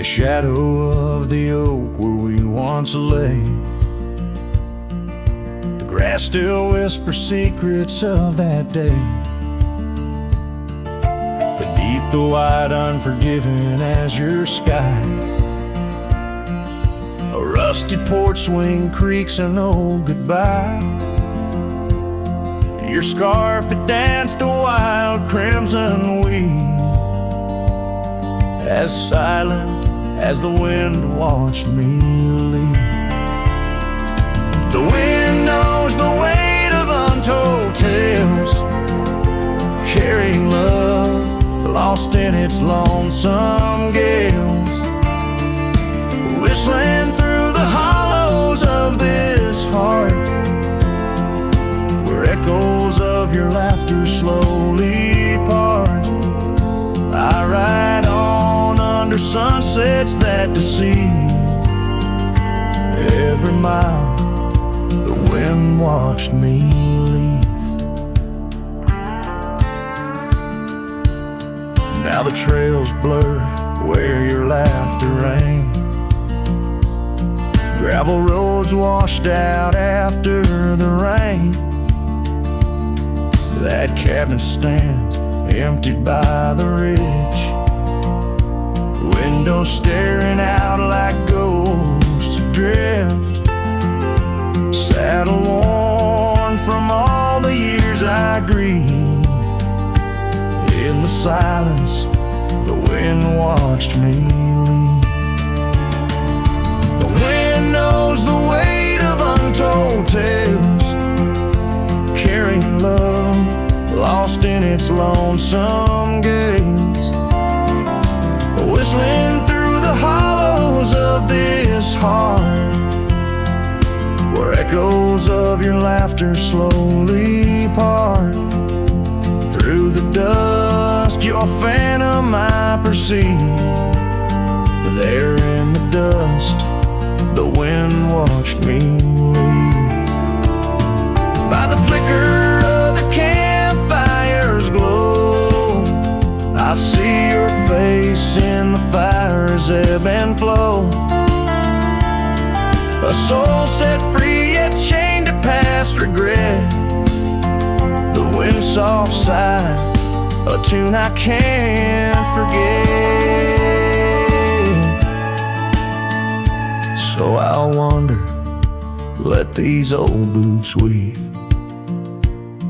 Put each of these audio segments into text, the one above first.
shadow of the oak where we once lay. The grass still whispers secrets of that day. Beneath the white unforgiving azure sky, a rusty porch swing creaks an old goodbye. Your scarf, it danced a wild crimson weave, as silent as the wind watched me leave. The wind knows the weight of untold tales, carrying love lost in its lonesome gales, whistling through the hollows of this heart, where echoes of your laughter slowly part. I ride on under sunsets that deceive. Every mile the wind watched me leave. Now the trails blur where your laughter rang. Gravel roads washed out after the rain. That cabin stands emptied by the ridge, windows staring out like ghosts adrift. Saddle worn from all the years I grieved. In the silence, the wind watched me leave. The wind knows the weight of untold tales, carrying love lost in its lonesome gaze, whistling through the hollows of this heart, where echoes of your laughter slowly part. Through the dusk, your phantom I perceive. There in the dust, the wind watched me leave. By the flicker of the campfire's glow, I see your face in the fire's ebb and flow. A soul set free yet chained to past regret. The wind's soft sigh, a tune I can't forget. So I'll wander, let these old boots weave,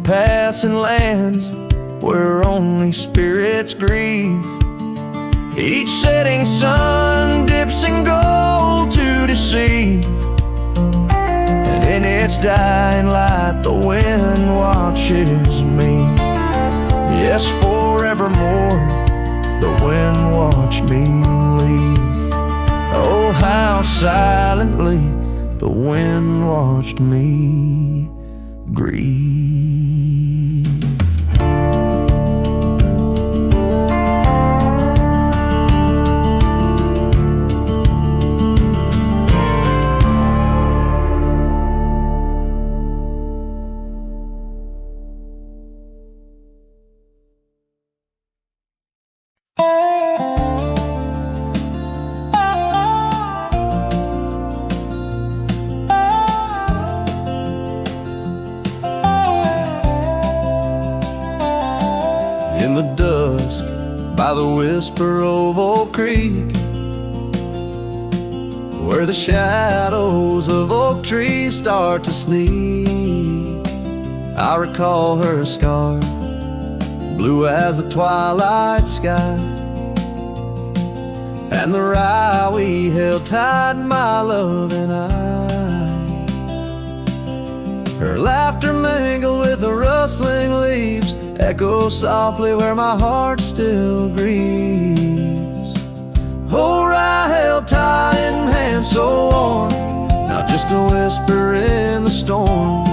paths and lands where only spirits grieve. Each setting sun dips in gold to deceive, and in its dying light the wind watches me. Yes, forevermore the wind watched me leave. Oh, how silently the wind watched me grieve. In the dusk, by the whisper of Oak Creek, where the shadows of oak trees start to sneak, I recall her scarf, blue as the twilight sky, and the rye we held tight, my love and I. Her laughter mingled with the rustling leaves, echo softly where my heart still grieves. Oh, rye held tight in hands so warm, not just a whisper in the storm.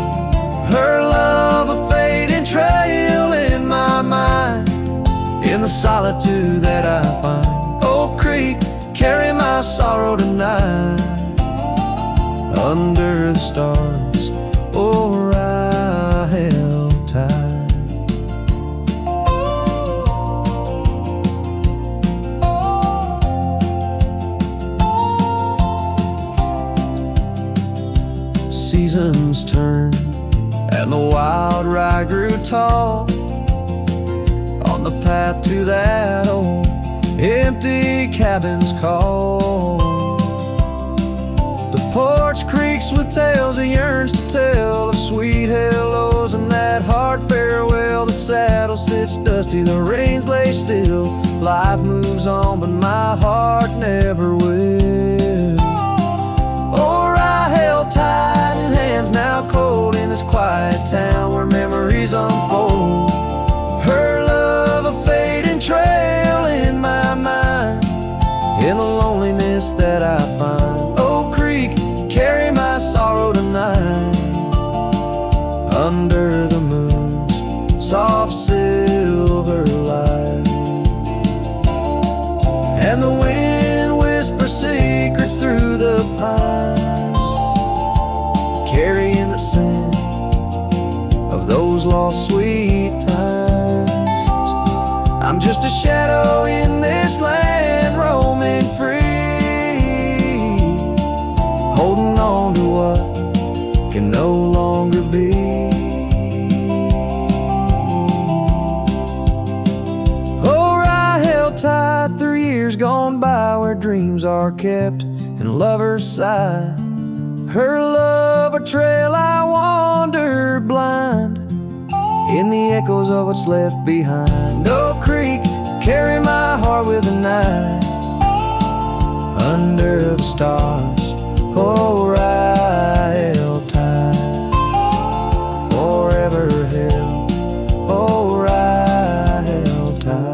Her love a fading trail in my mind, in the solitude that I find. Oak Creek, carry my sorrow tonight, under the stars. Oh, rye held tight. seasons turned, and the wild rye grew tall on the path to that old empty cabin's call. The porch creaks with tales it yearns to tell, of sweet hellos and that hard farewell. The saddle sits dusty, the reins lay still. Life moves on, but my heart never will. Oh, I held tight in hands now cold in this quiet town where memories unfold. Her love, a fading trail in my mind, in the loneliness that I find. Oak Creek, carry my sorrow tonight, under the moon's soft silver light. And the wind whispers secrets through the pines, carrying the scent of those lost sweet times. I'm just a shadow in this land, roaming free, holding on to what can no longer be. Oh, I held tight through years gone by, where dreams are kept and lovers sigh. Her love, a trail I wandered blind, in the echoes of what's left behind. Oak Creek, carry my heart with the night, under the stars. Oh, I held tight, forever held. Oh, I held tight.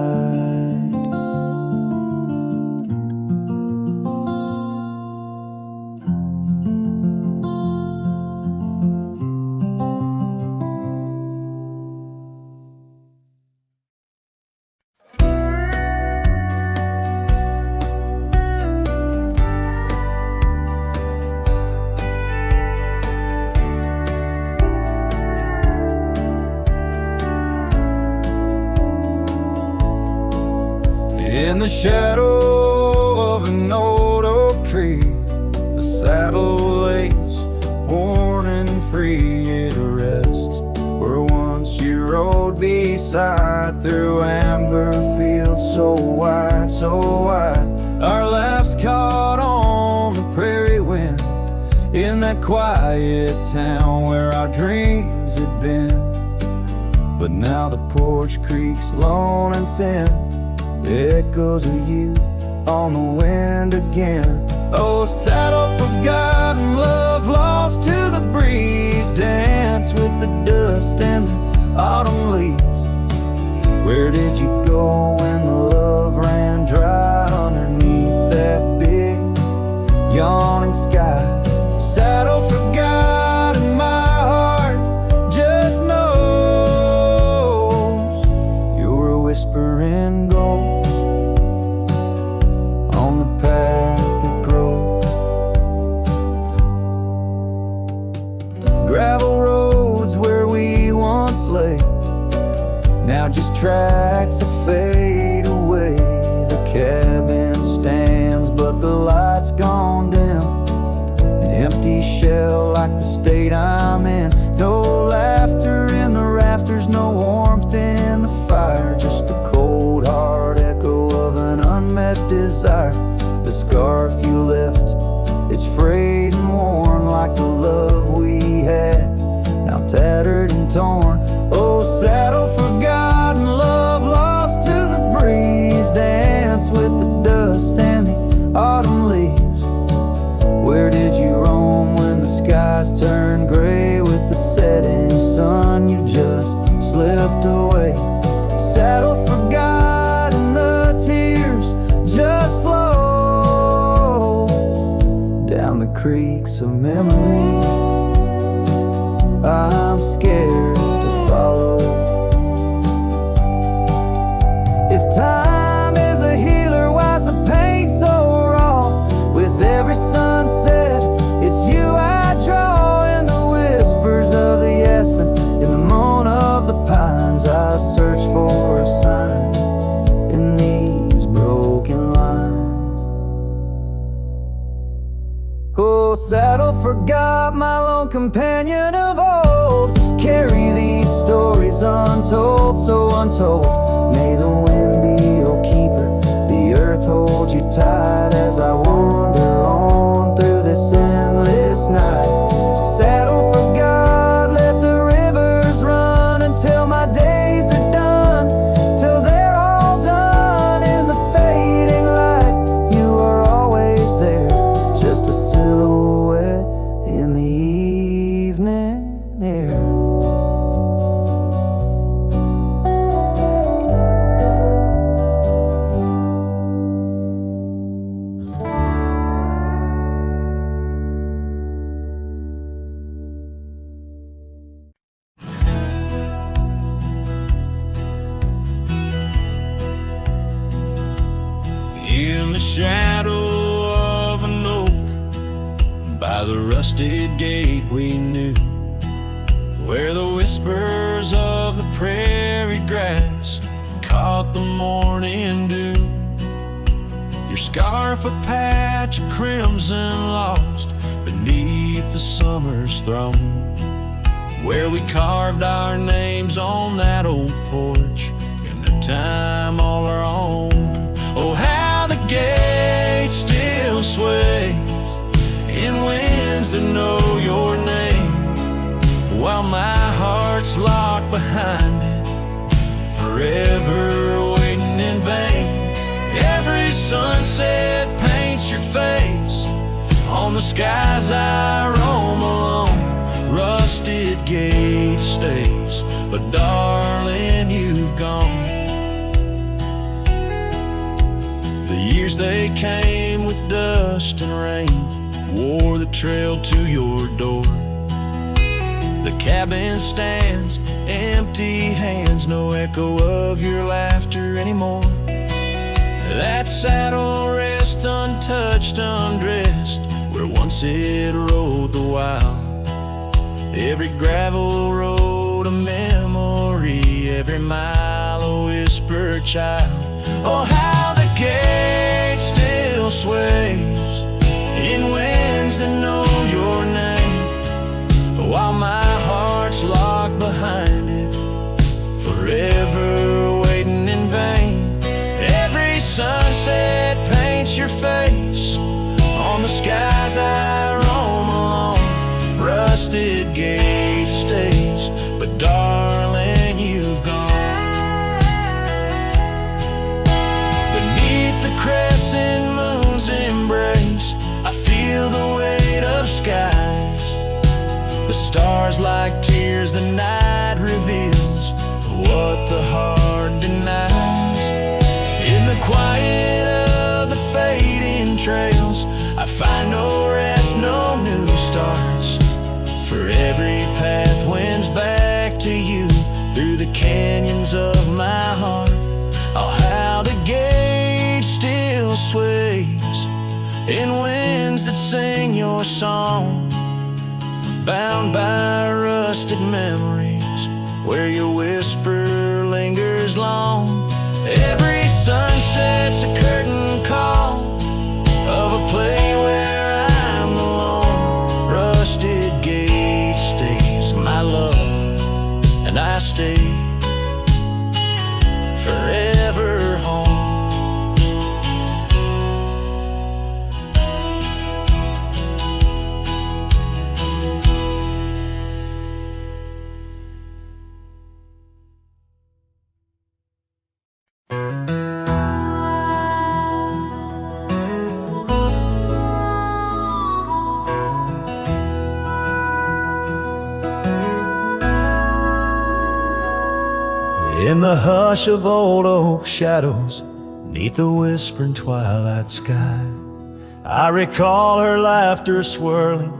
In the shadow of an old oak tree, the saddle lays worn and free. It rests where once you rode beside, through amber fields so wide, so wide. Our laughs caught on the prairie wind, in that quiet town where our dreams had been. But now the porch creaks lone and thin, echoes of you on the wind again. Oh, saddle forgotten, love lost to the breeze, dance with the dust and the autumn leaves. Where did you go when the love ran dry underneath that big yawning sky? Saddle forgotten, my heart just knows you're a whispering ghost on the path that grows. Gravel roads where we once lay, now just tracks that fade away. The cabin stands, but the light's gone dim, an empty shell like the state I'm in. No laughter in the rafters, no warmth in the fire, just the cold hard echo of an unmet desire. The scarf you left, it's frayed and worn like the love we had, now tattered and torn. Oh, saddle forgotten, love lost to the breeze, dance with the dust and the autumn leaves. Where did you roam when the skies turned gray with the setting sun? You just slipped away. Saddle forgotten, the tears just flow down the creeks of memories. I'm scared to follow. If time is a healer, why's the pain so raw? With every sunset, it's you I draw. In the whispers of the aspen, in the moan of the pines, I search for a sign in these broken lines. Oh, saddle forgot my lone companion of old. Carry these stories untold, so untold. May the wind be your keeper, the earth hold you tight as I wander on through this endless night. Saddle forgot, let the rivers run until my days are done, till they're all done in the fading light. You are always there, just a silhouette in the evening air. In the shadow of an oak, by the rusted gate we knew, where the whispers of the prairie grass caught the morning dew. Your scarf a patch of crimson lost beneath the summer's throne, where we carved our names on that old porch in a time all our own. Oh, how the gate still sways in winds that know your name, while my heart's locked behind it, forever waiting in vain. Every sunset paints your face on the skies I roam alone. Rusted gate stays, but darling, you've gone. The years they came with dust and rain wore the trail to your door. The cabin stands, empty hands, no echo of your laughter anymore. That saddle rests untouched, undressed, where once it rode the wild. Every gravel road a memory, every mile a whispered child. Oh, how the gate still sways in winds that know your name, while my heart's locked behind it, forever waiting in vain. Every sunset paints your face on the skies I roam alone. Rusted gate stays, but darling, you've gone. Beneath the crescent moon's embrace, I feel the weight of skies. The stars like tears the night reveals what the heart denies. In the quiet of the fading trails, I find no rest, no new starts. For every path wends back to you through the canyons of my heart. Oh, how the gate still sways in winds that sing your song, bound by rusted memories where your whisper lingers long. Every sunset's a curtain call of a play where I'm alone. Rusted gate stays, my love, and I stay forever home. In the hush of old oak shadows, neath the whispering twilight sky, I recall her laughter swirling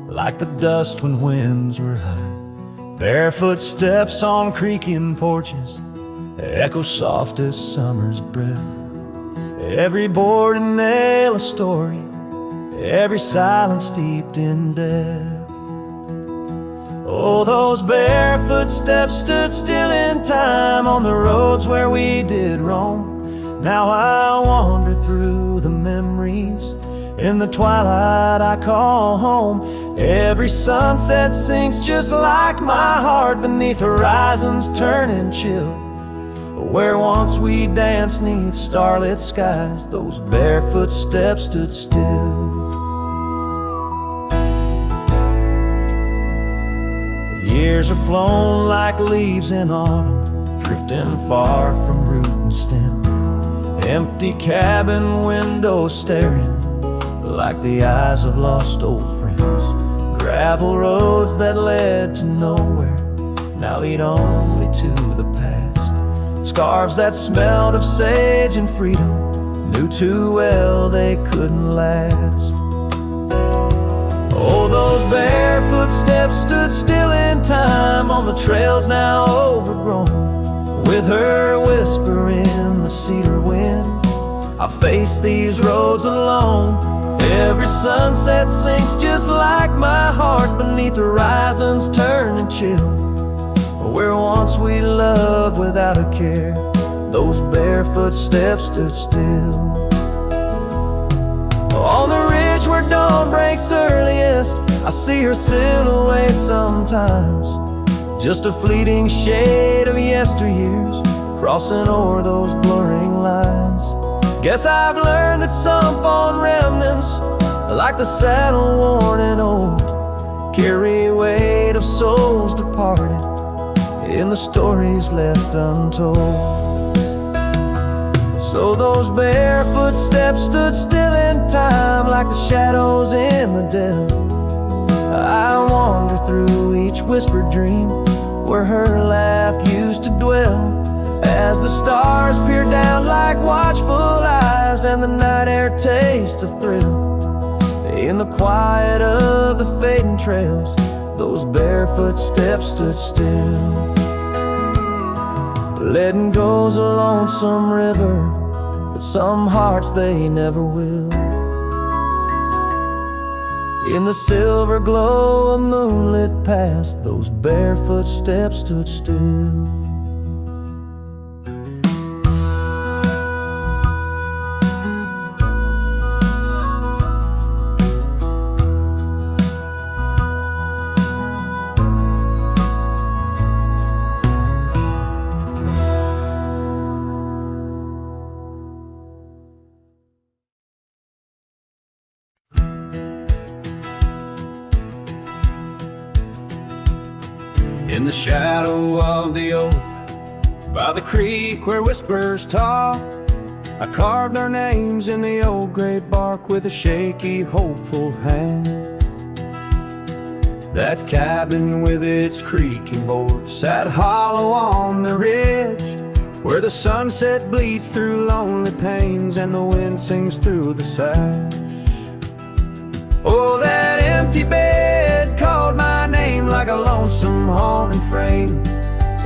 like the dust when winds were high. Barefoot steps on creaking porches echo soft as summer's breath. Every board and nail a story, every silence steeped in death. Oh, those barefoot steps stood still in time on the roads where we did roam. Now I wander through the memories In the twilight I call home. Every sunset sinks just like my heart beneath horizons turning chill. Where once we danced 'neath starlit skies, those barefoot steps stood still. Years are flown like leaves in autumn, drifting far from root and stem. Empty cabin windows staring like the eyes of lost old friends. Gravel roads that led to nowhere now lead only to the past. Scarves that smelled of sage and freedom knew too well they couldn't last. Oh, those barefoot steps stood still in time on the trails now overgrown. With her whisper in the cedar wind, I face these roads alone. Every sunset sinks just like my heart beneath horizons turning chill. Where once we loved without a care, those barefoot steps stood still. On the ridge where dawn breaks earliest, I see her silhouette sometimes. Just a fleeting shade of yesteryears crossing o'er those blurring lines. Guess I've learned that some fond remnants, like the saddle worn and old, carry weight of souls departed in the stories left untold. So those barefoot steps stood still in time like the shadows in the dell. I wander through each whispered dream where her laugh used to dwell. As the stars peer down like watchful eyes and the night air tastes of thrill, in the quiet of the fading trails, those barefoot steps stood still. Letting go's a lonesome river, but some hearts they never will. In the silver glow of moonlit past, those barefoot steps stood still. In the shadow of the oak, by the creek where whispers talk, I carved our names in the old gray bark with a shaky, hopeful hand. That cabin with its creaking board sat hollow on the ridge, where the sunset bleeds through lonely panes and the wind sings through the sash. Oh, that empty bed called my name like a lonesome haunting frame.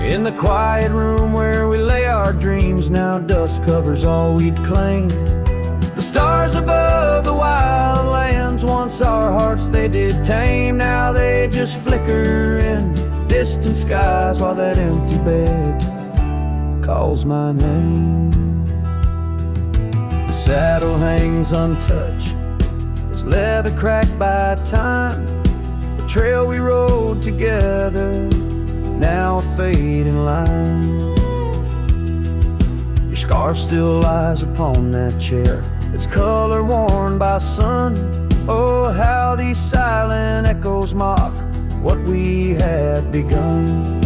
In the quiet room where we lay our dreams, now dust covers all we'd claimed. The stars above the wild lands, once our hearts they did tame, now they just flicker in distant skies while that empty bed calls my name. The saddle hangs untouched, its leather cracked by time. The trail we rode together, now a fading line. Your scarf still lies upon that chair, its color worn by sun. Oh, how these silent echoes mock what we had begun.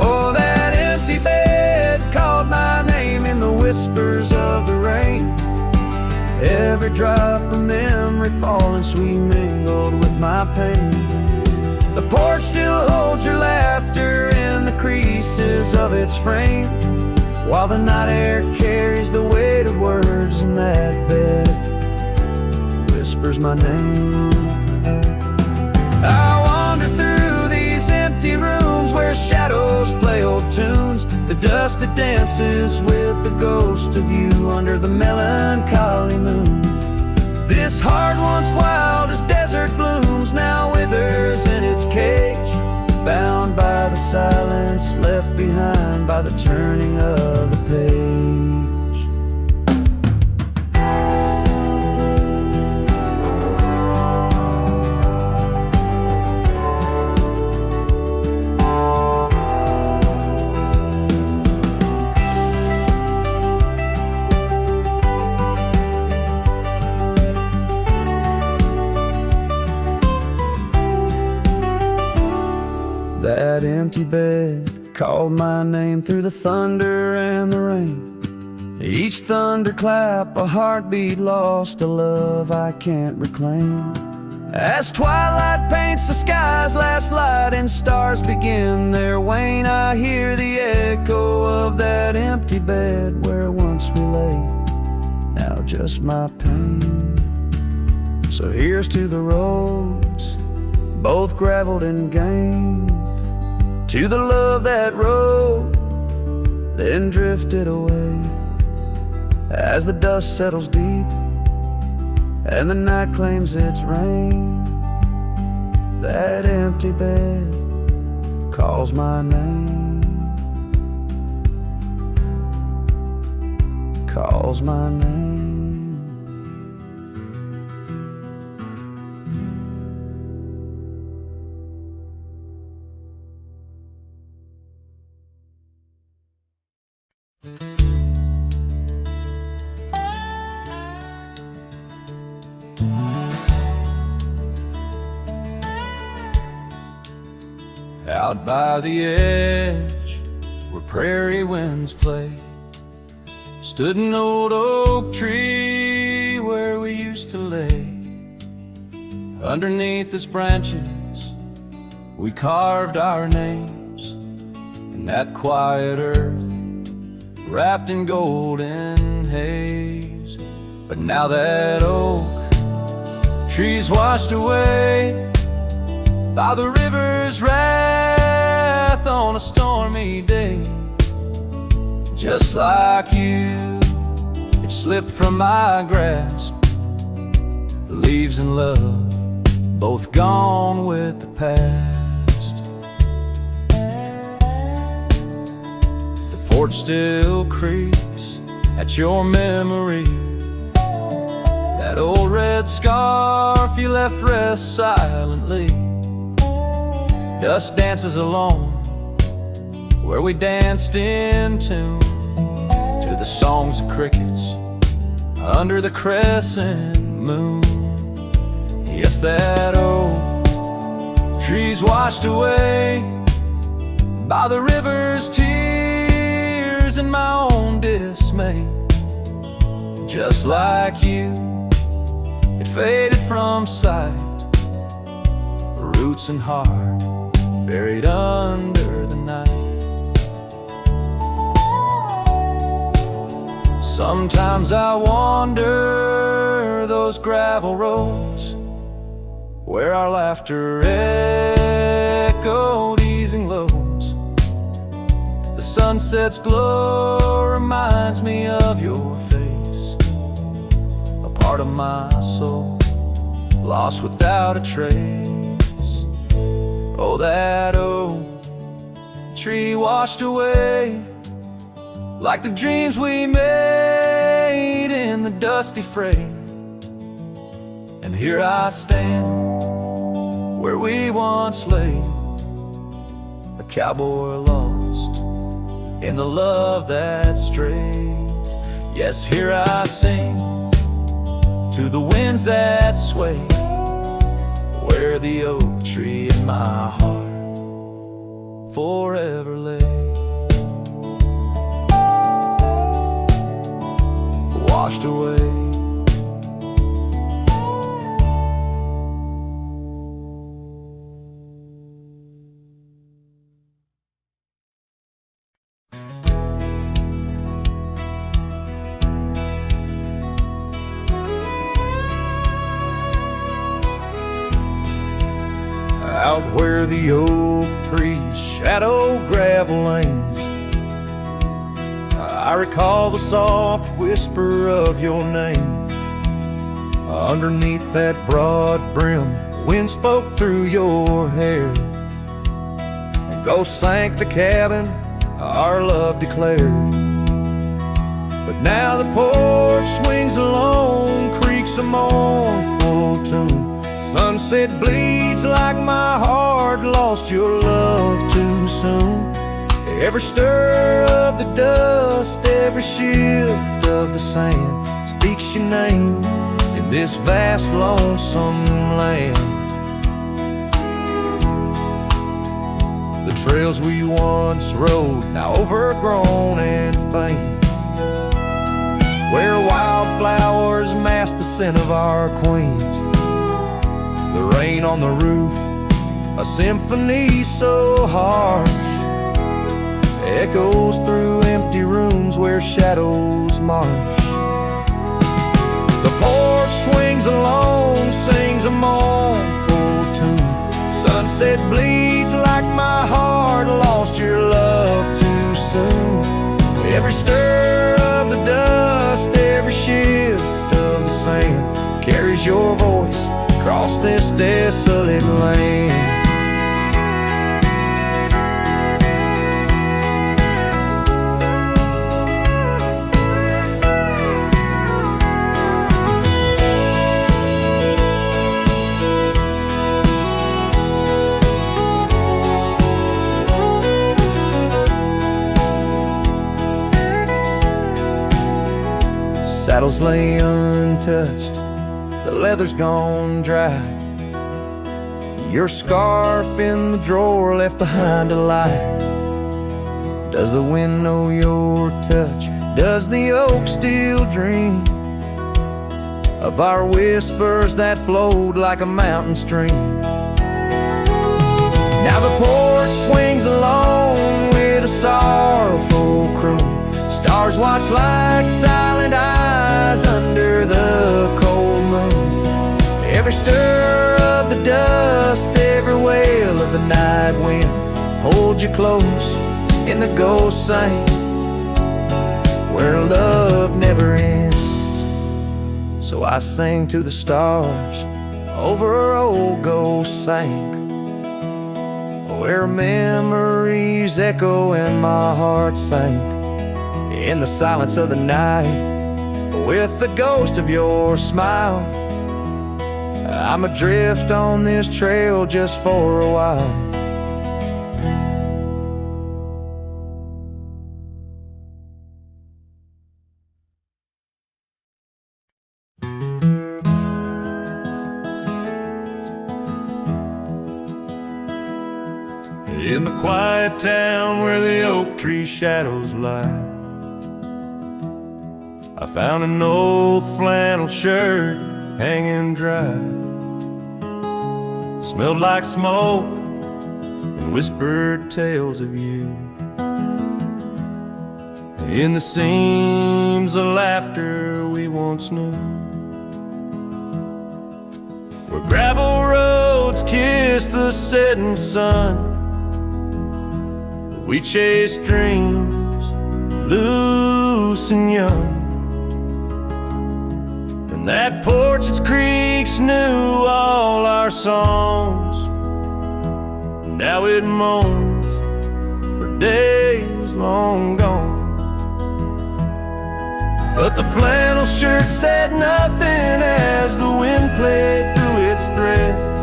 Oh, that empty bed called my name in the whispers of the rain. Every drop of memory falling sweet mingled with my pain. The porch still holds your laughter in the creases of its frame, while the night air carries the weight of words and that bed whispers my name. I wander through these empty rooms where shadows play old tunes. The dust that dances with the ghost of you under the melancholy moon. This heart once wild as desert blooms now withers in its cage, bound by the silence left behind by the turning of the page. That empty bed called my name through the thunder and the rain. Each thunderclap, a heartbeat lost, a love I can't reclaim. As twilight paints the sky's last light and stars begin their wane, I hear the echo of that empty bed where once we lay. Now just my pain. So here's to the roads, both graveled and gained, to the love that rode, then drifted away. As the dust settles deep and the night claims its reign, that empty bed calls my name, calls my name. Out by the edge, where prairie winds play, stood an old oak tree where we used to lay. Underneath its branches, we carved our names in that quiet earth, wrapped in golden haze. But now that oak tree's washed away by the river's wrath on a stormy day. Just like you, it slipped from my grasp. The leaves and love, both gone with the past. The porch still creaks at your memory. That old red scarf you left rests silently. Dust dances alone where we danced in tune to the songs of crickets under the crescent moon. Yes, that old tree's washed away by the river's tears and my own dismay. Just like you, it faded from sight, roots and heart buried under the night. Sometimes I wander those gravel roads where our laughter echoed easing loads. The sunset's glow reminds me of your face, a part of my soul lost without a trace. Oh, that old tree washed away like the dreams we made in the dusty fray. And here I stand where we once lay, a cowboy lost in the love that strayed. Yes, here I sing to the winds that sway, where the oak tree in my heart forever lay. Washed away. Out where the oak trees shadow gravel lanes, I recall the soft whisper of your name. Underneath that broad brim, wind spoke through your hair, and ghosts sank the cabin our love declared. But now the porch swings alone, creaks a mournful tune. Sunset bleeds like my heart lost your love too soon. Every stir of the dust, every shift of the sand speaks your name in this vast lonesome land. The trails we once rode, now overgrown and faint, where wildflowers mask the scent of our queens. The rain on the roof, a symphony so harsh, echoes through empty rooms where shadows march. The porch swings alone, sings a mournful tune. Sunset bleeds like my heart lost your love too soon. Every stir of the dust, every shift of the sand carries your voice across this desolate land. Saddles lay untouched, the leather's gone dry. Your scarf in the drawer left behind to lie. Does the wind know your touch? Does the oak still dream of our whispers that flowed like a mountain stream? Now the porch swings alone with a sorrowful croon. Stars watch like silent eyes under the cold moon. Every stir of the dust, every wail of the night wind holds you close in the ghost sing where love never ends. So I sing to the stars over old ghost sank, where memories echo and my heart sank in the silence of the night with the ghost of your smile. I'm adrift on this trail just for a while. In the quiet town where the oak tree shadows lie, I found an old flannel shirt hanging dry. Smelled like smoke and whispered tales of you. In the seams of laughter we once knew, where gravel roads kiss the setting sun, we chased dreams loose and young. And that porch, its creaks knew all our songs. Now it moans for days long gone. But the flannel shirt said nothing as the wind played through its threads,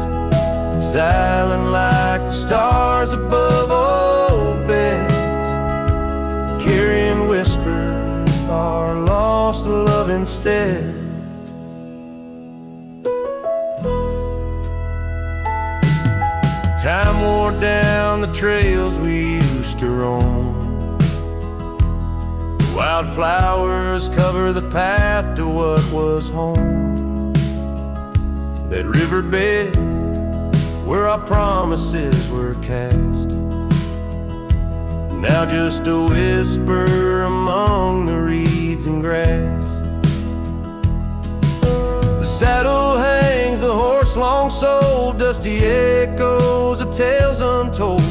silent like the stars above old beds, carrying whispers of our lost love instead. Time wore down the trails we used to roam. Wildflowers cover the path to what was home. That riverbed where our promises were cast, now just a whisper among the reeds and grass. The saddle hangs, the horse long sold, dusty echoes of tales untold.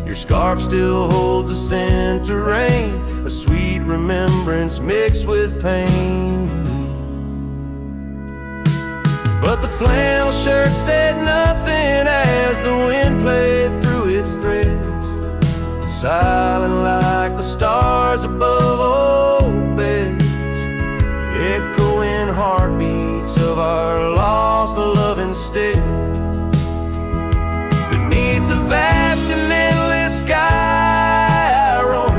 Your scarf still holds a scent of rain, a sweet remembrance mixed with pain. But the flannel shirt said nothing as the wind played through its threads, silent like the stars above old beds, echoing heartbeats of our lost love instead. Beneath the vast and endless sky I roam,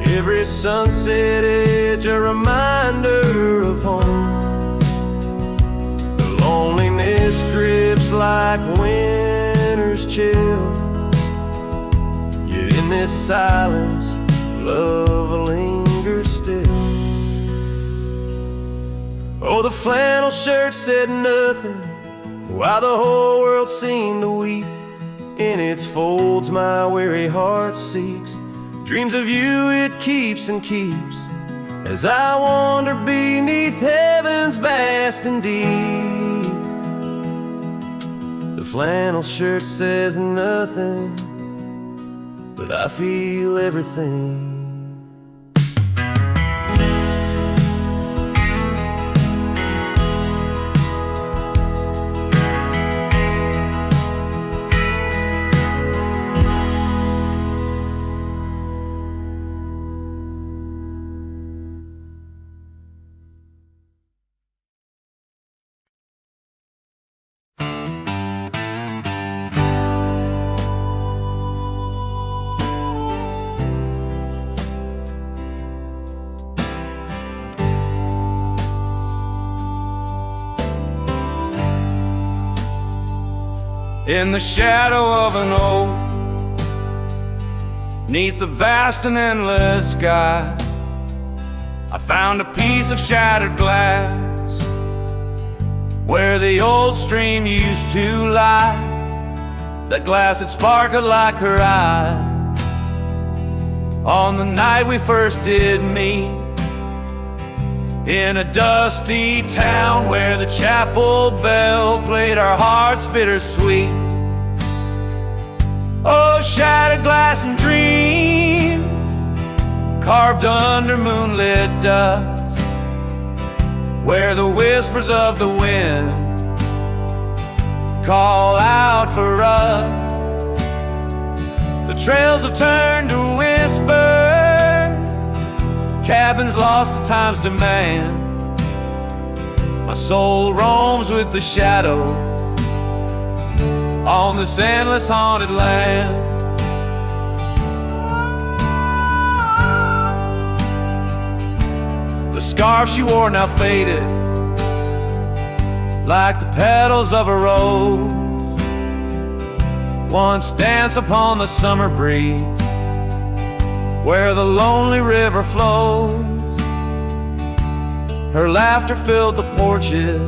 every sunset edge a reminder of home. The loneliness grips like winter's chill, this silence, love lingers still. Oh, the flannel shirt said nothing, while the whole world seemed to weep. In its folds my weary heart seeks, dreams of you it keeps and keeps, as I wander beneath heaven's vast and deep. The flannel shirt says nothing, but I feel everything. In the shadow of an oak, 'neath the vast and endless sky, I found a piece of shattered glass where the old stream used to lie. That glass had sparkled like her eye on the night we first did meet, in a dusty town where the chapel bell played our hearts bittersweet. Oh, shattered glass and dreams carved under moonlit dust, where the whispers of the wind call out for us. The trails have turned to whispers, cabins lost to time's demand. My soul roams with the shadow on this endless haunted land. The scarf she wore now faded, like the petals of a rose once danced upon the summer breeze, where the lonely river flows. Her laughter filled the porches,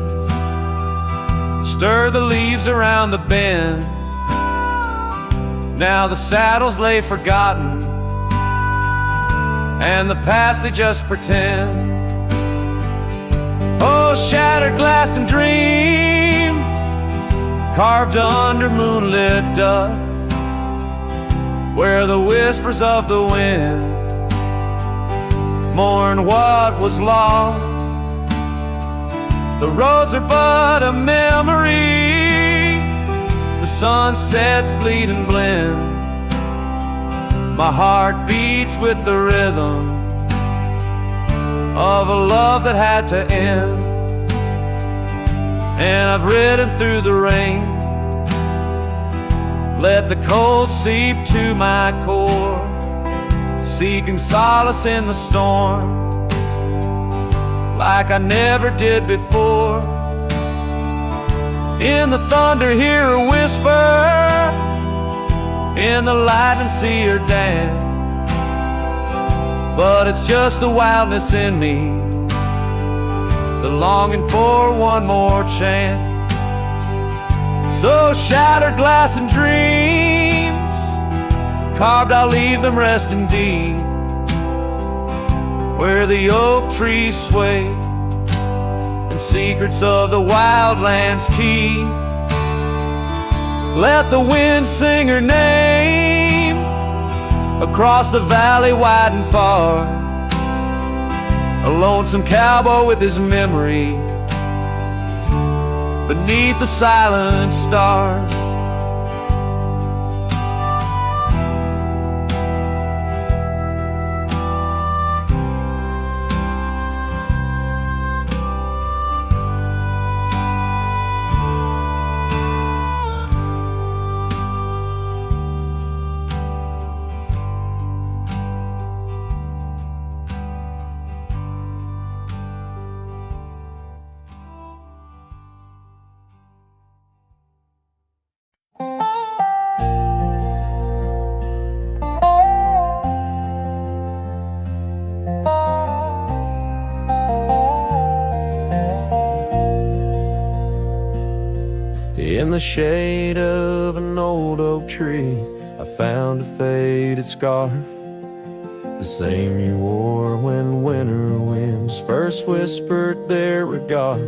stirred the leaves around the bend. Now the saddles lay forgotten, and the past they just pretend. Oh, shattered glass and dreams carved under moonlit dust, where the whispers of the wind mourn what was lost. The roads are but a memory, the sunsets bleed and blend. My heart beats with the rhythm of a love that had to end. And I've ridden through the rain, let the cold seep to my core, seeking solace in the storm like I never did before. In the thunder hear her whisper, in the lightning see her dance. But it's just the wildness in me, the longing for one more chance. So shattered glass and dreams carved, I'll leave them resting deep, where the oak trees sway and secrets of the wildlands keep. Let the wind sing her name across the valley wide and far, a lonesome cowboy with his memory beneath the silent stars. the shade of an old oak tree, I found a faded scarf, the same you wore when winter winds first whispered their regard.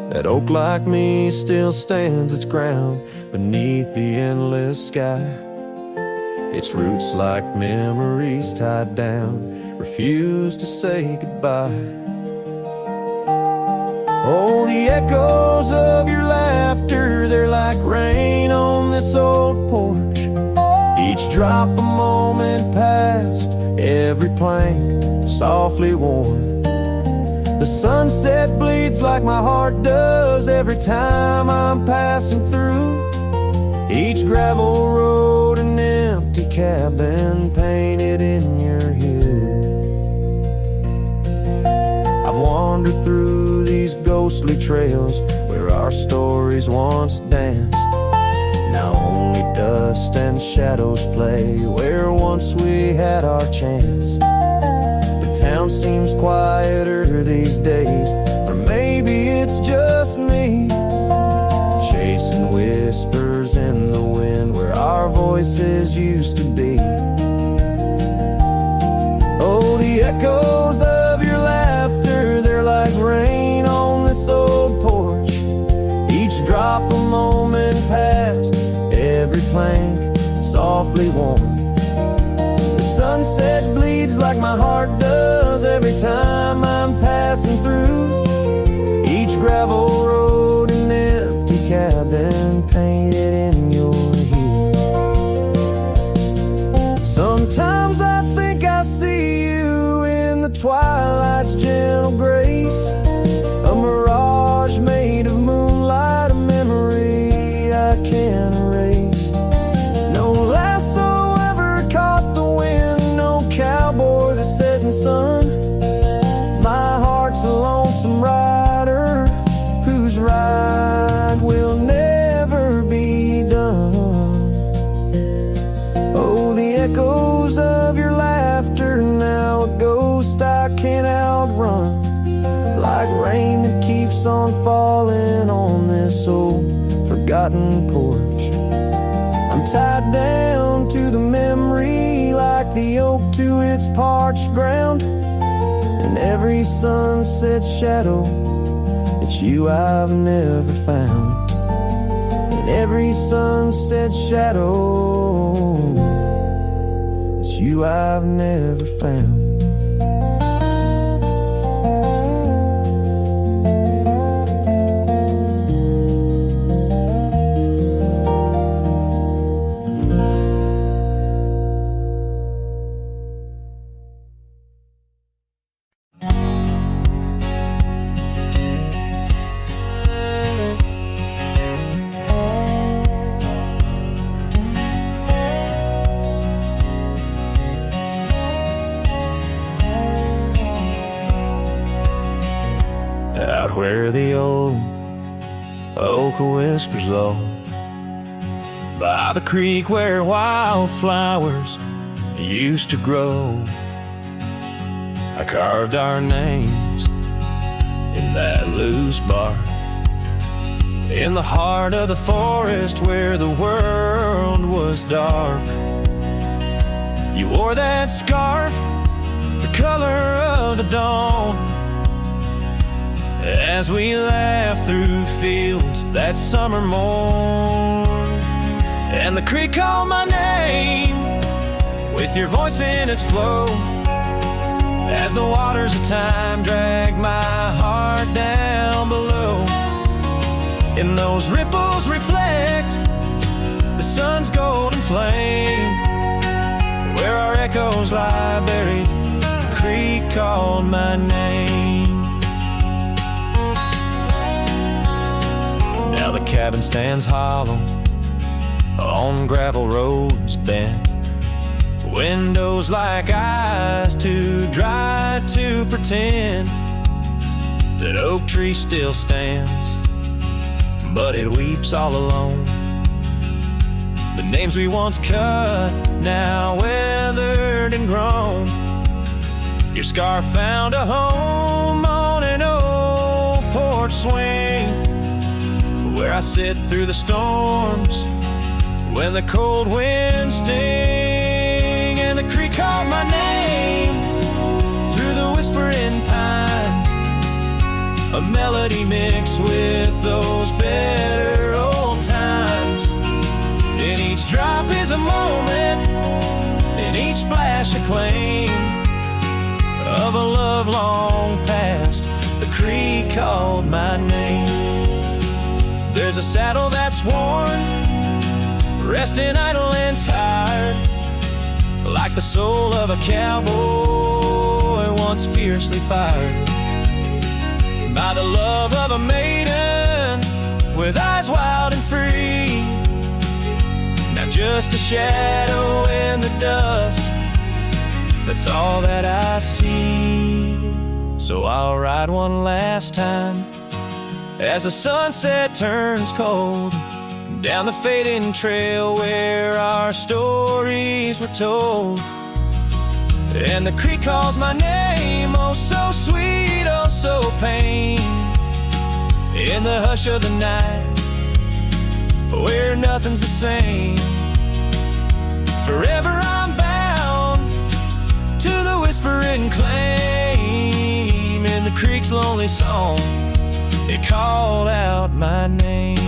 That oak like me still stands its ground beneath the endless sky. Its roots like memories tied down, refuse to say goodbye. Oh, the echoes of your laughter, they're like rain on this old porch. Each drop a moment past, every plank softly worn. The sunset bleeds like my heart does every time I'm passing through. Each gravel road an empty cabin painted in your hue. I've wandered through these ghostly trails where our stories once danced. Now only dust and shadows play where once we had our chance. The town seems quieter these days, or maybe it's just me, chasing whispers in the wind where our voices used to be. Oh, the echoes of your laughter, they're like rain on this old porch. Each drop a moment past, every plank softly worn. The sunset bleeds like my heart does every time I'm passing through. Each gravel road an empty cabin painted in your hue. Sometimes I think I see you in the twilight's gentle grace, a mirage made of moonlight, a memory I can't erase. No lasso ever caught the wind, no cowboy the setting sun. My heart's a lonesome rider whose ride will never be done. Oh, the echoes of your laughter, now a ghost I can't outrun, like rain that keeps on falling on this old forgotten porch. I'm tied down to the memory like the oak to its parched ground. In every sunset shadow, it's you I've never found. In every sunset shadow, it's you I've never found. Out where the old oak whispers low, by the creek where wildflowers used to grow, I carved our names in that loose bark. In the heart of the forest where the world was dark, you wore that scarf, the color of the dawn. As we laughed through fields that summer morn, and the creek called my name with your voice in its flow, as the waters of time dragged my heart down below. In those ripples reflect the sun's golden flame, where our echoes lie buried, the creek called my name. Now the cabin stands hollow on gravel roads bent, windows like eyes too dry to pretend. That oak tree still stands, but it weeps all alone. The names we once cut, now weathered and grown. Your scarf found a home on an old porch swing, where I sit through the storms when the cold winds sting and the creek called my name through the whispering pines. A melody mixed with those better old times. And each drop is a moment, and each splash a claim of a love long past. The creek called my name. There's a saddle that's worn, resting idle and tired, like the soul of a cowboy once fiercely fired by the love of a maiden with eyes wild and free. Now just a shadow in the dust, that's all that I see. So I'll ride one last time as the sunset turns cold down the fading trail where our stories were told. And the creek calls my name, oh so sweet, oh so pain. In the hush of the night, where nothing's the same. Forever I'm bound to the whispering claim. In the creek's lonely song, it called out my name.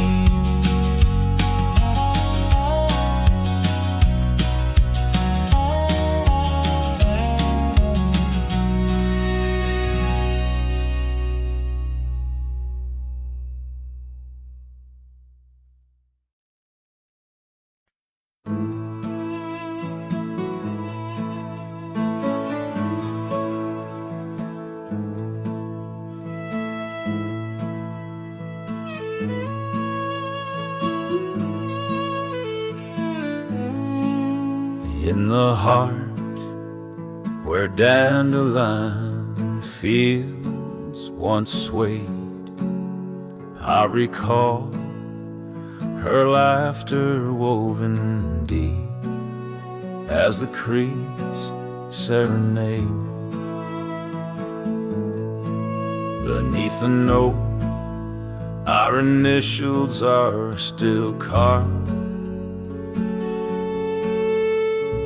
In the heart where dandelion fields once swayed, I recall her laughter woven deep as the creek's serenade. Beneath the note, our initials are still carved,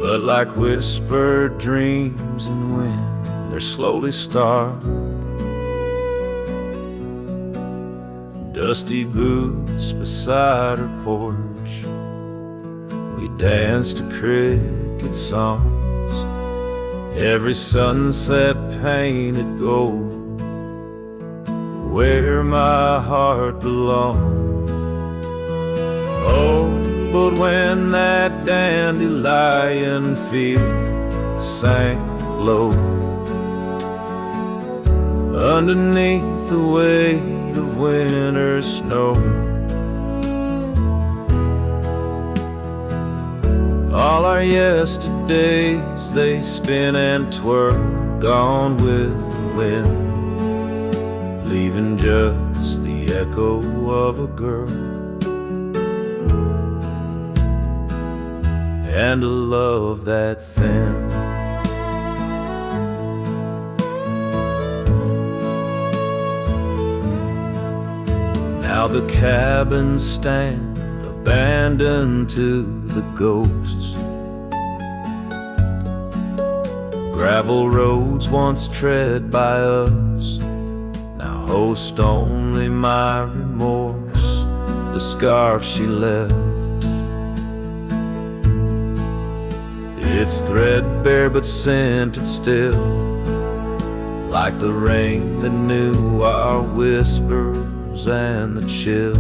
but like whispered dreams in wind, they're slowly starved. Dusty boots beside her porch, we dance to cricket songs. Every sunset painted gold, where my heart belongs. Oh, but when that dandelion field sank low, underneath the weight of winter snow, all our yesterdays they spin and twirl, gone with the wind, leaving just the echo of a girl and a love that thin. Now the cabins stand abandoned to the ghosts. Gravel roads once tread by us now host only my remorse, the scarf she left. It's threadbare but scented still, like the rain that knew our whispers and the chill.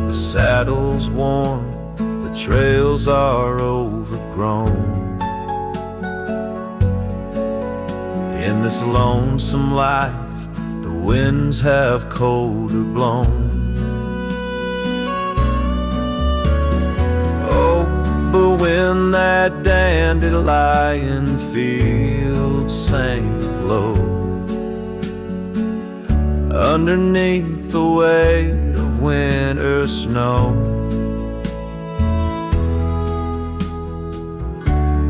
The saddle's worn, the trails are overgrown. In this lonesome life, the winds have colder blown. But when that dandelion field sank low, underneath the weight of winter snow,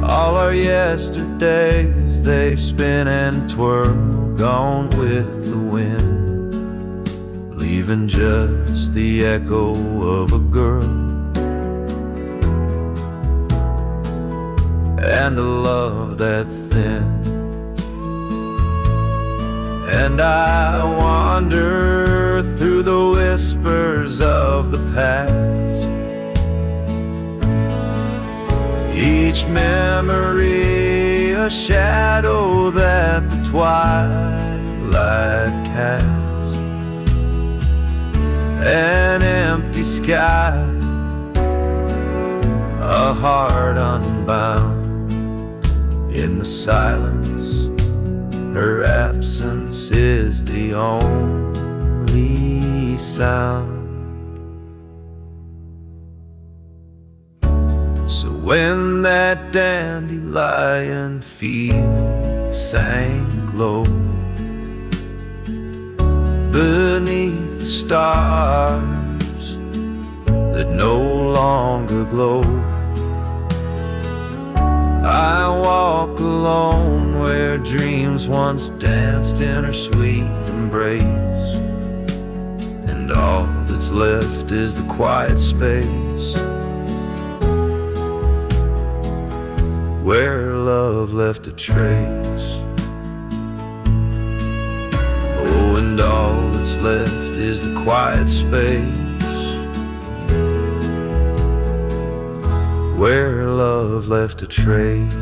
all our yesterdays they spin and twirl, gone with the wind, leaving just the echo of a girl and a love that thin. And I wander through the whispers of the past, each memory a shadow that the twilight casts, an empty sky, a heart unbound. In the silence, her absence is the only sound. So when that dandelion field sang low beneath the stars that no longer glow, I walk alone where dreams once danced in her sweet embrace, and all that's left is the quiet space where love left a trace. Oh, and all that's left is the quiet space where love left a trace.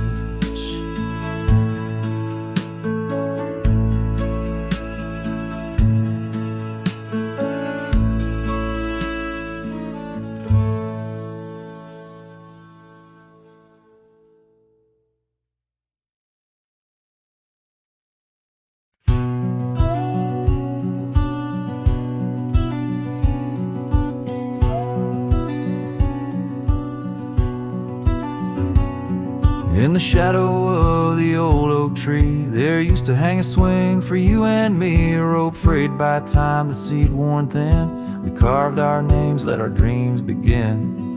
In the shadow of the old oak tree, there used to hang a swing for you and me, a rope frayed by time, the seed worn thin. We carved our names, let our dreams begin.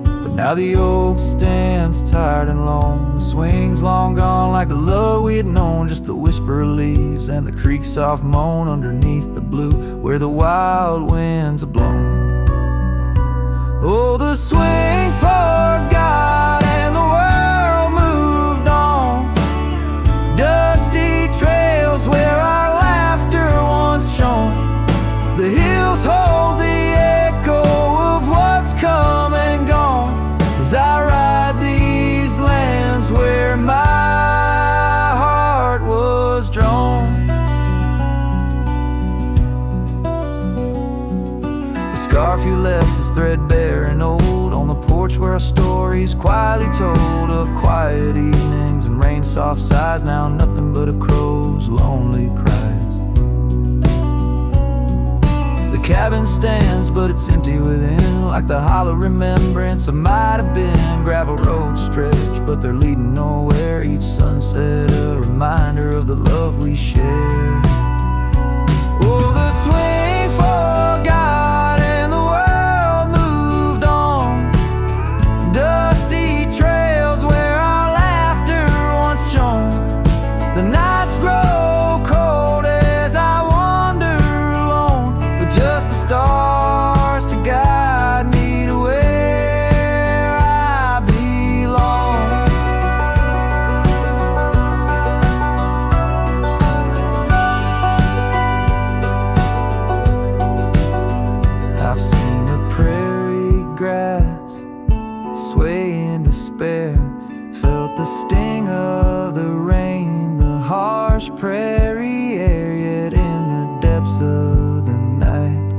But now the oak stands tired and lone, the swing's long gone like the love we had known, just the whisper of leaves and the creek's soft moan underneath the blue where the wild winds are blown. Oh, the swing forgot and the world moved on. Dusty trails where our laughter once shone. The hills hold the echo of what's come and gone, as I ride these lands where my heart was drawn. The scarf you left is threadbare and old on the porch where our stories quietly told of quiet evenings and rain soft sighs. Now nothing but a crow's lonely cries. The cabin stands but it's empty within, like the hollow remembrance of might have been. Gravel roads stretch but they're leading nowhere, each sunset a reminder of the love we shared. Oh, the swing forgot and the world moved on. Dusty trails where our laughter once shone. The nights grow cold as I wander alone, with just the stars to guide me to where I belong. I've seen the prairie grass sway in despair, felt the sting of the rain, the harsh prairie air, yet in the depths of the night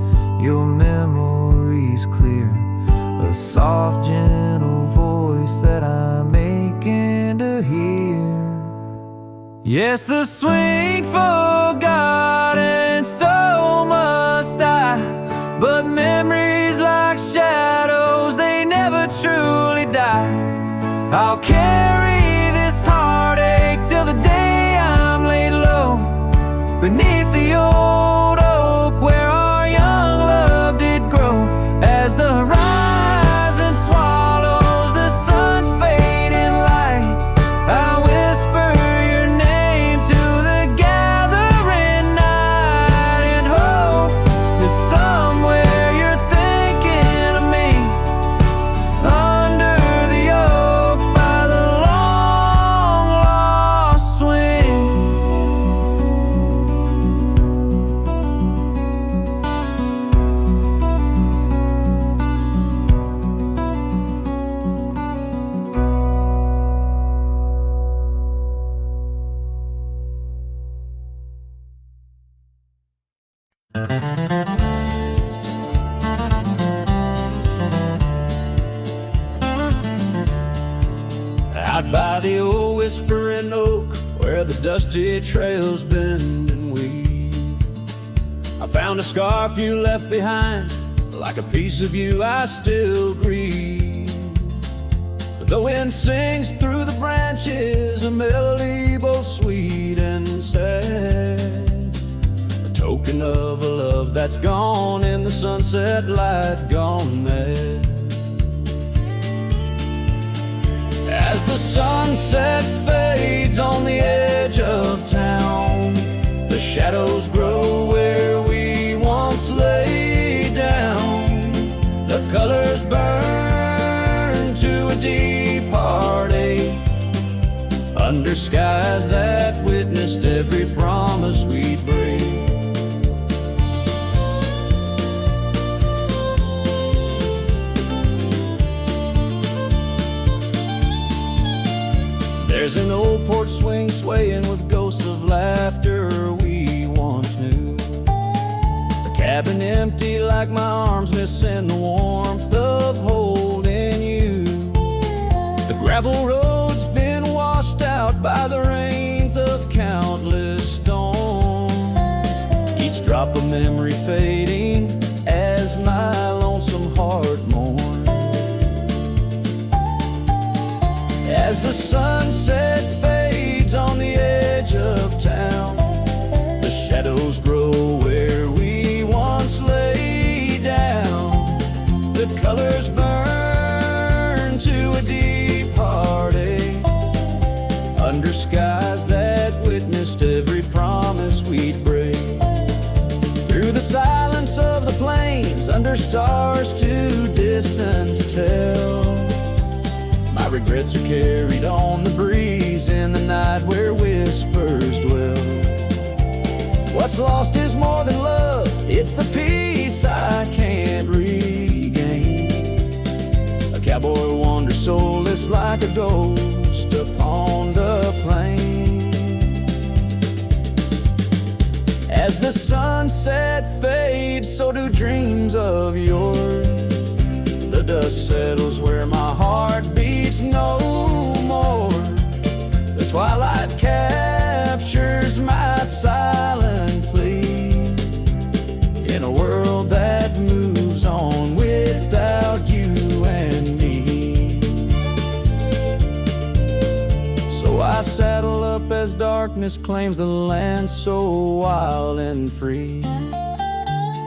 your memory's clear, a soft gentle voice that I'm aching to hear. Yes, the swing forgot and so must I, but memories like shadows, they never truly die. I'll carry this heartache till the day I'm laid low beneath the old oak where our young love did grow. As the horizon swallows the sun's fading light, I whisper your name to the gathering Out by the old whispering oak, where the dusty trails bend and weave, I found a scarf you left behind. Like a piece of you I still grieve. But the wind sings through the branches, a melody both sweet and sad, a token of a love that's gone in the sunset light, gone mad. As the sunset fades on the edge of town, the shadows grow where we once lay down. The colors burn to a deep heartache under skies that witnessed every promise we'd break. There's an old porch swing swaying with ghosts of laughter we once knew. The cabin empty like my arms missing the warmth of holding you. The gravel road's been washed out by the rains of countless storms, each drop of memory fading as my lonesome heart mourns. As the sunset fades on the edge of town, the shadows grow where we once lay down. The colors burn to a deep heartache under skies that witnessed every promise we'd break. Through the silence of the plains, under stars too distant to tell, my regrets are carried on the breeze in the night where whispers dwell. What's lost is more than love, it's the peace I can't regain. A cowboy wanders soulless like a ghost upon the plain. As the sunset fades, so do dreams of yours. The dust settles where my heart beats no more. The twilight captures my silent plea in a world that moves on without you and me. So I saddle up as darkness claims the land so wild and free,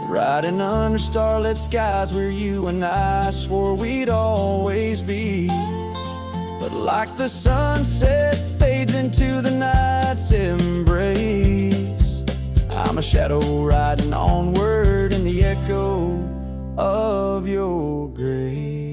riding under starlit skies where you and I swore we'd always be. But like the sunset fades into the night's embrace, I'm a shadow riding onward in the echo of your grace.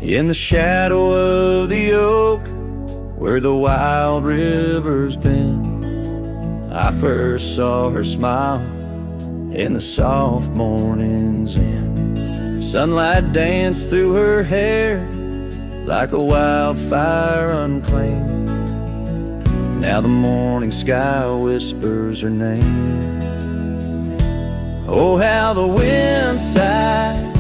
In the shadow of the oak, where the wild river's been, I first saw her smile in the soft morning's end. Sunlight danced through her hair like a wildfire unclaimed. Now the morning sky whispers her name. Oh, how the wind sighed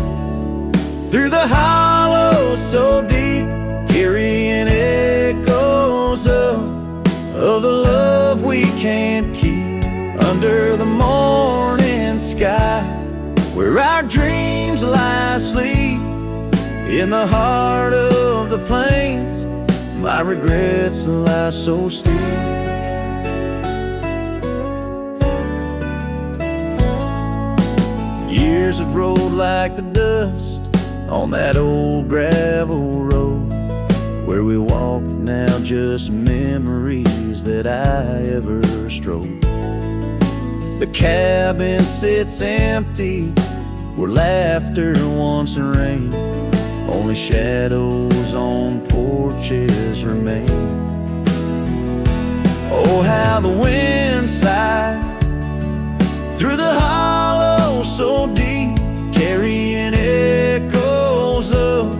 through the hollow so deep, carrying echoes of the love we can't keep under the morning sky, where our dreams lie asleep in the heart of the plains. My regrets lie so steep. Years have rolled like the dust on that old gravel road, where we walk now just memories that I ever strode. The cabin sits empty where laughter once reigned, only only shadows on porches remain. Oh, how the wind sighed through the hollow so deep, carrying echoes of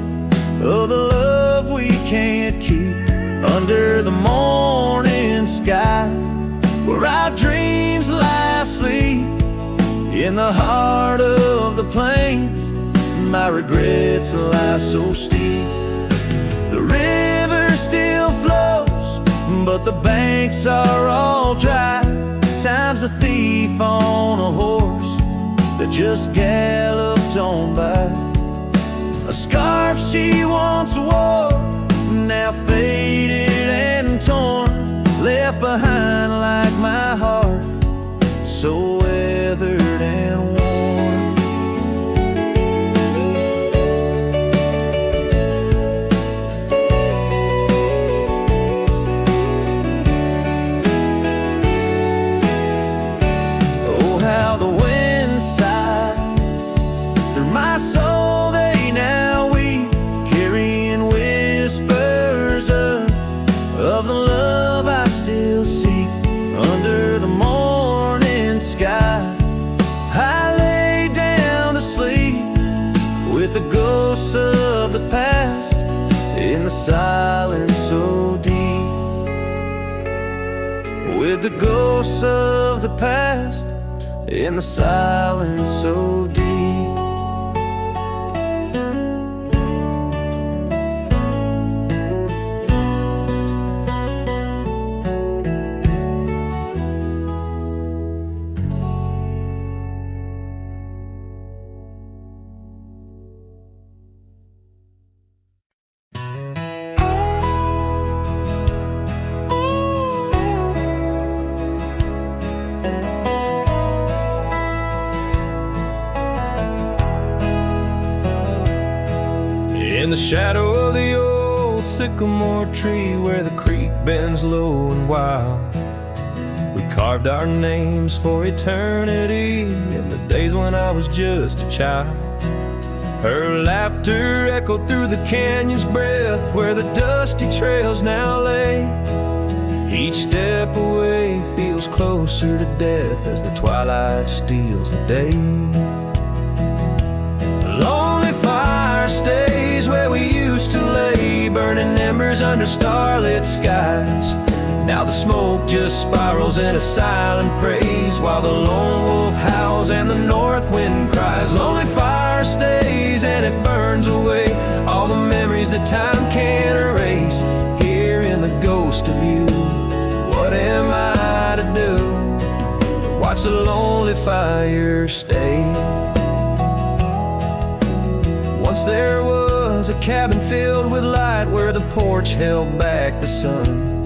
the love we can't keep. Under the morning sky, where our dreams lie asleep, in the heart of the plains, my regrets lie so steep. The river still flows, but the banks are all dry. Time's a thief on a horse that just galloped on by. A scarf she once wore, now faded and torn, left behind like my heart, so weathered and worn. Oh, how the wind sighed through my soul, they now weep, carrying whispers of the love I still seek. Under the morning sky, I lay down to sleep, with the ghosts of the past in the silence so deep. With the ghosts of the past in the silence so deep. In the shadow of the old sycamore tree, where the creek bends low and wild, we carved our names for eternity in the days when I was just a child. Her laughter echoed through the canyon's breath, where the dusty trails now lay. Each step away feels closer to death as the twilight steals the day. Lonely fire stays where we used to lay, burning embers under starlit skies. Now the smoke just spirals in a silent praise, while the lone wolf howls and the north wind cries. Lonely fire stays and it burns away all the memories that time can't erase. Here in the ghost of you, what am I to do? Watch the lonely fire stay. Once there was a cabin filled with light, where the porch held back the sun.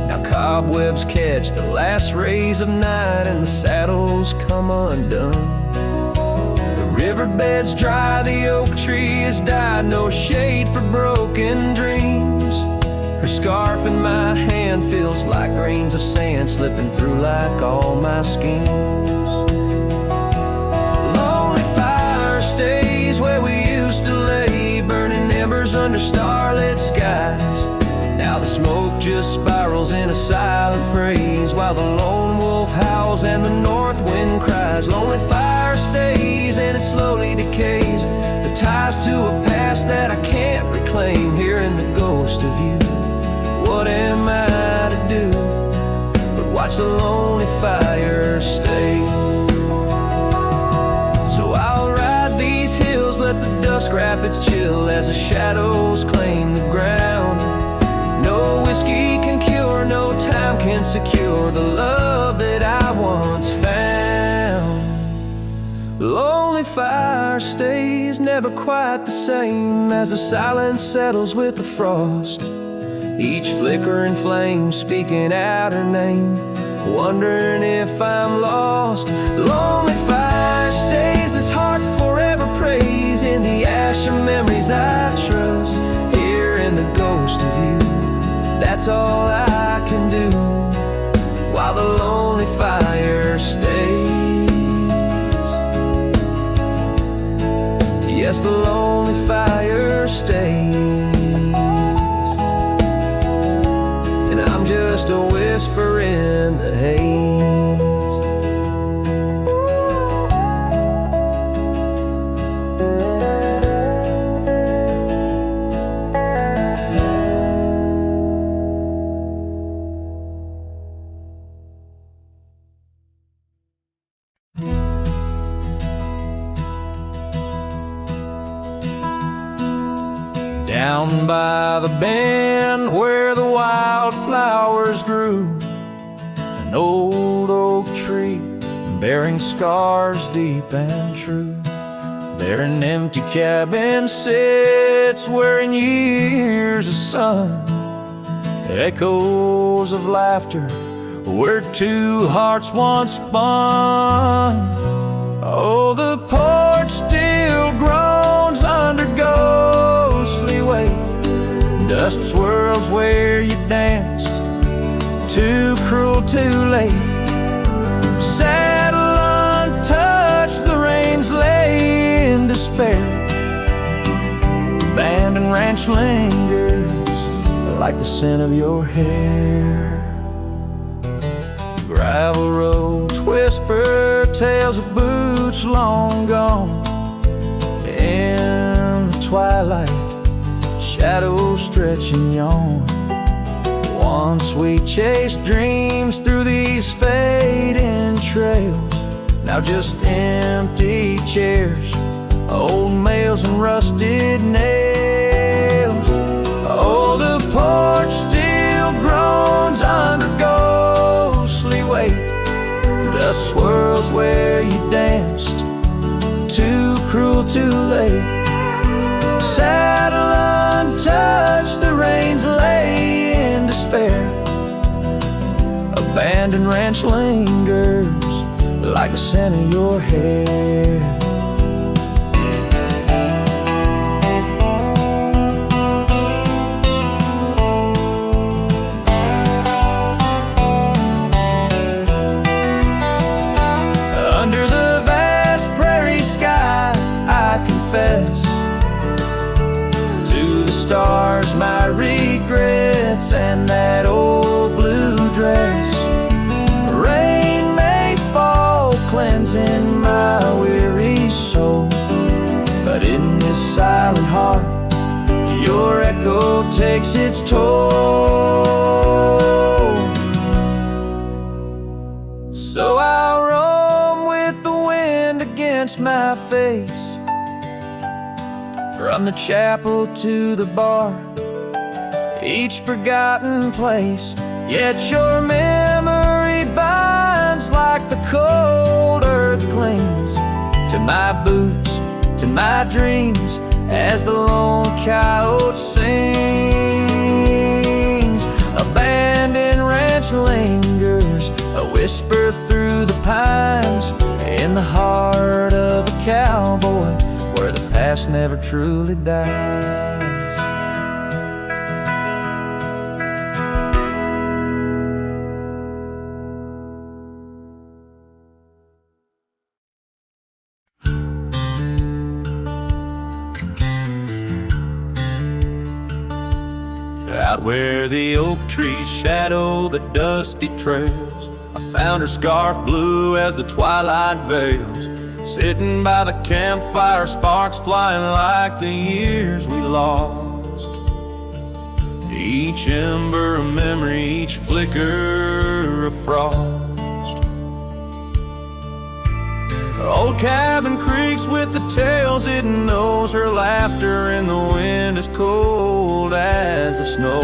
Now cobwebs catch the last rays of night, and the saddles come undone. The riverbed's dry, the oak tree has died, no shade for broken dreams. Her scarf in my hand feels like grains of sand slipping through like all my schemes. Lonely fire stays where we used to lay, burning embers under starlit skies. Now the smoke just spirals in a silent praise, while the lone wolf howls and the north wind cries. Lonely fire stays and it slowly decays, the ties to a past that I can't reclaim. Here in the ghost of you, what am I to do but watch the lonely fire stay? So I'll ride these hills, let the dusk wrap its chill as the shadows claim the ground. No whiskey can cure, no time can secure the love that I once found. Lonely fire stays never quite the same as the silence settles with the frost. Each flickering flame speaking out her name, wondering if I'm lost. Lonely fire stays, this heart forever prays in the ash of memories I trust. Here in the ghost of you, that's all I can do, while the lonely fire stays. Yes, the lonely fire stays, and I'm just a whisper in the haze. Down by the bend where the wildflowers grew, an old oak tree bearing scars deep and true. There an empty cabin sits where in years of sun, echoes of laughter where two hearts once spun. Oh, the porch still groans under ghostly weight. Dust swirls where you danced, too cruel, too late. Saddle untouched, the reins lay in despair. Abandoned ranch lingers like the scent of your hair. Gravel roads whisper tales of boots long gone. In the twilight, shadows stretch and yawn. Once we chased dreams through these fading trails, now just empty chairs, old mails and rusted nails. Oh, the porch still groans under ghostly weight. Dust swirls where you danced, too cruel, too late. Saddle untouched, the reins lay in despair. Abandoned ranch lingers like the scent of your hair. Under the vast prairie sky, I confess to the stars my regrets and that old blue dress. Rain may fall, cleansing my weary soul, but in this silent heart, your echo takes its toll. So I'll roam with the wind against my face, from the chapel to the bar, each forgotten place. Yet your memory binds like the cold earth clings to my boots, to my dreams, as the lone coyote sings. Abandoned ranch lingers, a whisper through the pines, in the heart of a cowboy, where the past never truly dies. Out where the oak trees shadow the dusty trails, I found her scarf blue as the twilight veils. Sitting by the campfire, sparks flying like the years we lost. Each ember a memory, each flicker a frost. Her old cabin creaks with the tales it knows. Her laughter in the wind is cold as the snow.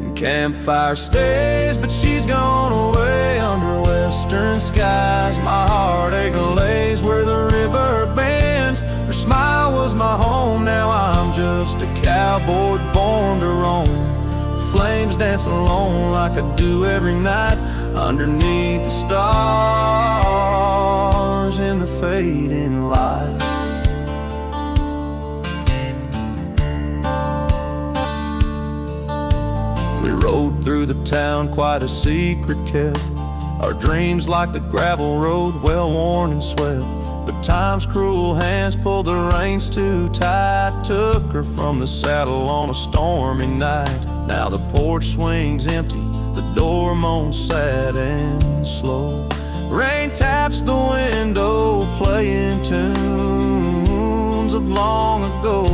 And campfire stays, but she's gone away under western skies. My heartache lays where the river bends. Her smile was my home, now I'm just a cowboy born to roam. Flames dance alone like I do every night, underneath the stars in the fading light. We rode through the town, quite a secret kept. Our dreams like the gravel road, well worn and swept. but time's cruel hands pulled the reins too tight. Took her from the saddle on a stormy night. Now the porch swings empty, the door moans sad and slow. Rain taps the window, playing tunes of long ago.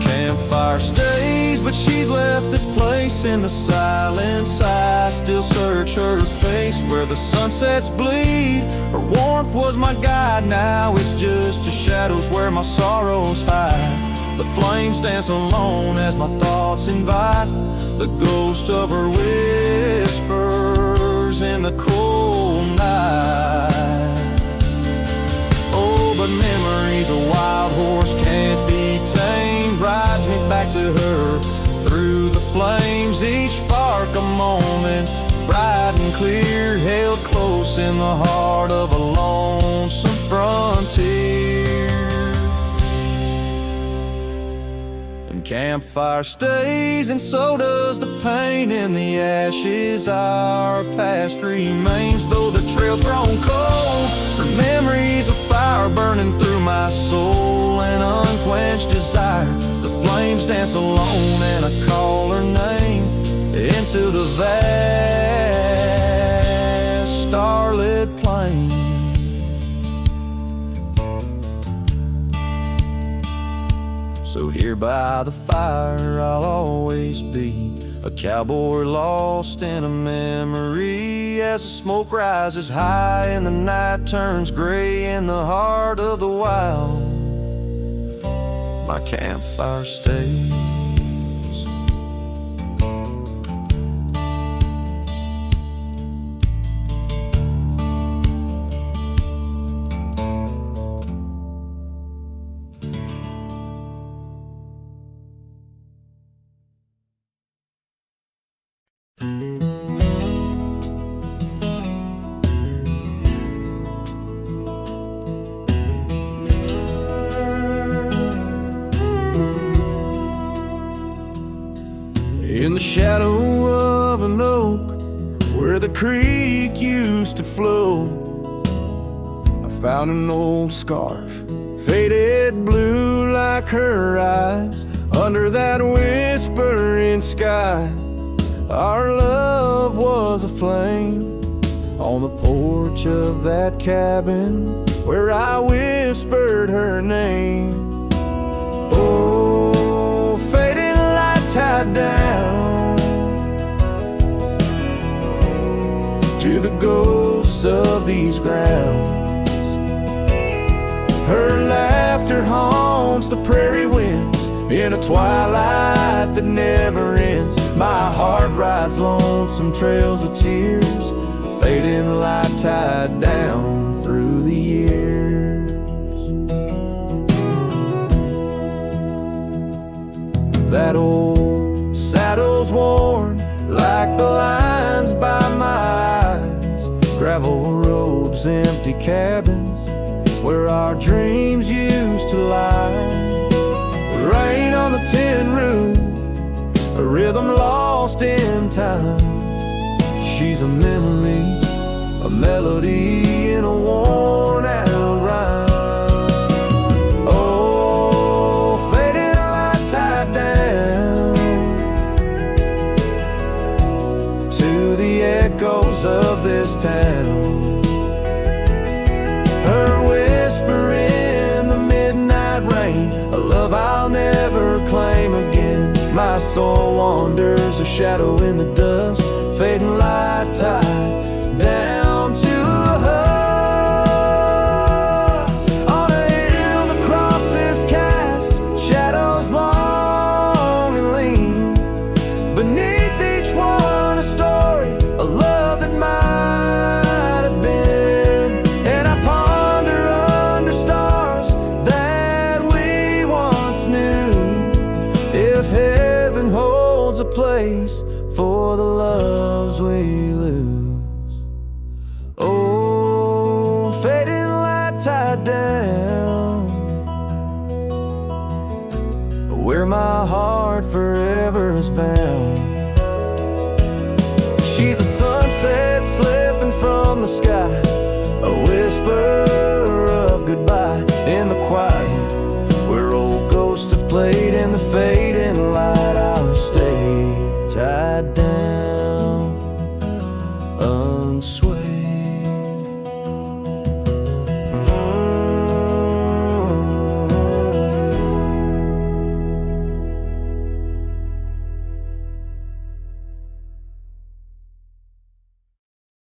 Campfire stays, but she's left this place in the silence. I still search her face where the sunsets bleed. Her warmth was my guide, now it's just the shadows where my sorrows hide. The flames dance alone as my thoughts invite the ghost of her whispers in the cold night. Oh, but memories a wild horse can't be tamed, rides me back to her through the flames. Each spark a moment, bright and clear, held close in the heart of a lonesome frontier. And campfire stays, and so does the pain. In the ashes our past remains, though the trail's grown cold. Her memories of fire burning through my soul, an unquenched desire. The flames dance alone, and I call her name into the vast starlit plain. So here by the fire I'll always be, a cowboy lost in a memory. As the smoke rises high and the night turns gray in the heart of the wild, my campfire stays. In the shadow of an oak where the creek used to flow, I found an old scarf, faded blue like her eyes. Under that whispering sky, our love was a flame. On the porch of that cabin where I whispered her name. Oh, fading light tied down to the ghosts of these grounds. Her laughter haunts the prairie winds in a twilight that never ends. My heart rides lonesome trails of tears, fading light tied down through the years. That old saddle's worn like the lines by my eyes. Gravel roads, empty cabins where our dreams used to lie. Rain on the tin roof, a rhythm lost in time. She's a memory, a melody in a worn out rhyme. Oh, faded light tied down to the echoes of this town. Her whisper in the midnight rain, a love I'll never claim again. My soul wanders, a shadow in the dust, fading light tied down to a husk. On a hill the cross is cast, shadows long and lean. Beneath each one a story, a love that might have been. And I ponder under stars that we once knew, if heaven holds a place for the loves we lose. Oh, fading light tied down where my heart forever is bound. She's a sunset slipping from the sky, a whisper whisper